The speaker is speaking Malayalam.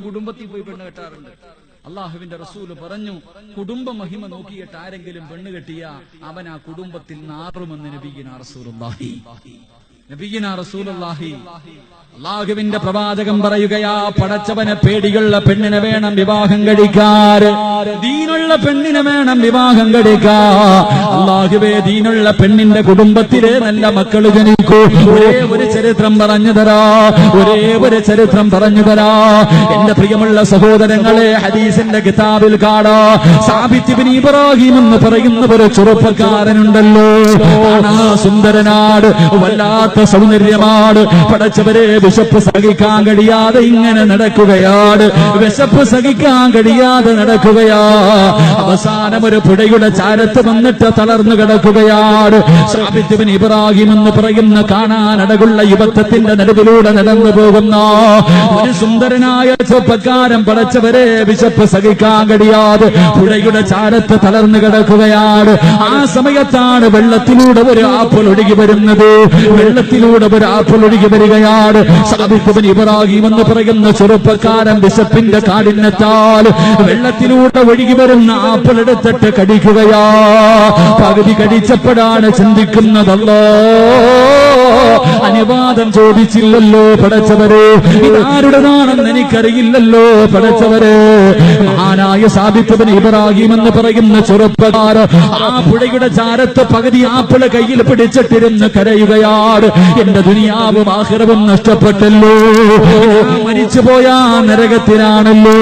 കുടുംബത്തിൽ പോയി പെണ്ണ് കെട്ടാറുണ്ട്. അള്ളാഹുവിന്റെ റസൂല് പറഞ്ഞു, കുടുംബ മഹിമ നോക്കിയിട്ട് ആരെങ്കിലും പെണ്ണ് കെട്ടിയ അവൻ ആ കുടുംബത്തിൽ നാറുമെന്ന് നബിയിനാ റസൂലുള്ളാഹി. അള്ളാഹുവിന്റെ പ്രവാചകം പറയുകയാ, പടച്ചവനെ പേടിയുള്ള പെണ്ണിനെ വേണം വിവാഹം കഴിക്കാൻ, ദീനുള്ള പെണ്ണിനെ വേണം വിവാഹം കഴിക്കാൻ. അള്ളാഹുവേ, ദീനുള്ള പെണ്ണിന്റെ കുടുംബത്തിലെ നല്ല മക്കൾ ജനിക്കൂ. ഒരേ ഒരു ചരിത്രം പറഞ്ഞു തരാ എന്റെ പ്രിയമുള്ള സഹോദരങ്ങളെ, ഹദീസിന്റെ കിതാബിൽ കാണാ, സാബിത്ത് ഇബ്നു ഇബ്രാഹിം എന്ന് പറയുന്ന ഒരു ചെറുപ്പക്കാരനുണ്ടല്ലോ, സുന്ദരനാട്, വല്ലാത്ത സൗന്ദര്യമാണ്. പടച്ചവരെ, വിശപ്പ് സഹിക്കാൻ കഴിയാതെ ഇങ്ങനെ നടക്കുകയാണ്, വിശപ്പ് സഹിക്കാൻ കഴിയാതെ നടക്കുകയാ. അവസാനം ഒരു പുഴയുടെ ചാരത്ത് വന്നിട്ട് തളർന്നു കിടക്കുകയാണ്. സാബിത്ത് ഇബ്നു ഇബ്രാഹിം എന്ന് പറയുന്ന കാണാനടകുള്ള യുവത്വത്തിന്റെ നടുവിലൂടെ നടന്നു പോകുന്ന ഒരു സുന്ദരനായ ചെറുപ്പക്കാരൻ പടച്ചവരെ വിശപ്പ് സഹിക്കാൻ കഴിയാതെ പുഴയുടെ ചാരത്ത് തളർന്നു കിടക്കുകയാണ്. ആ സമയത്താണ് വെള്ളത്തിലൂടെ ഒരു ആപ്പിൾ ഒഴുകി വരുന്നത്. വെള്ളത്തിലൂടെ ഒരു ആപ്പിൾ ഒഴുകി വരികയാണ്. സാബിത്ത് ഇബ്നു ഇബ്രാഹിം എന്ന് പറയുന്ന ചെറുപ്പക്കാരൻ വിശപ്പിന്റെ കാഠിന്യത്താൽ വെള്ളത്തിലൂടെ ഒഴുകി വരുന്ന ആപ്പിൾ എടുത്തിട്ട് കടിക്കുകയാ. പകുതി കടിച്ചപ്പോഴാണ് ചിന്തിക്കുന്നതല്ലോ, അനുവാദം ചോദിച്ചില്ലല്ലോ പടച്ചവരെ, ഇതാരുടേതാണെന്ന് എനിക്കറിയില്ലല്ലോ പടച്ചവരെ. മഹാനായ സാബിത്ത് ഇബ്നു ഇബ്രാഹിം എന്ന് പറയുന്ന ചെറുപ്പക്കാരൻ ആ പുഴയുടെ ചാരത്ത് പകുതി ആപ്പിള് കയ്യിൽ പിടിച്ചിട്ടിരുന്ന് കരയുകയാണ്. എന്റെ ദുനിയാവും ആഖിറവും നഷ്ടപ്പെട്ടല്ലോ, മരിച്ചുപോയ നരകത്തിലാണല്ലോ.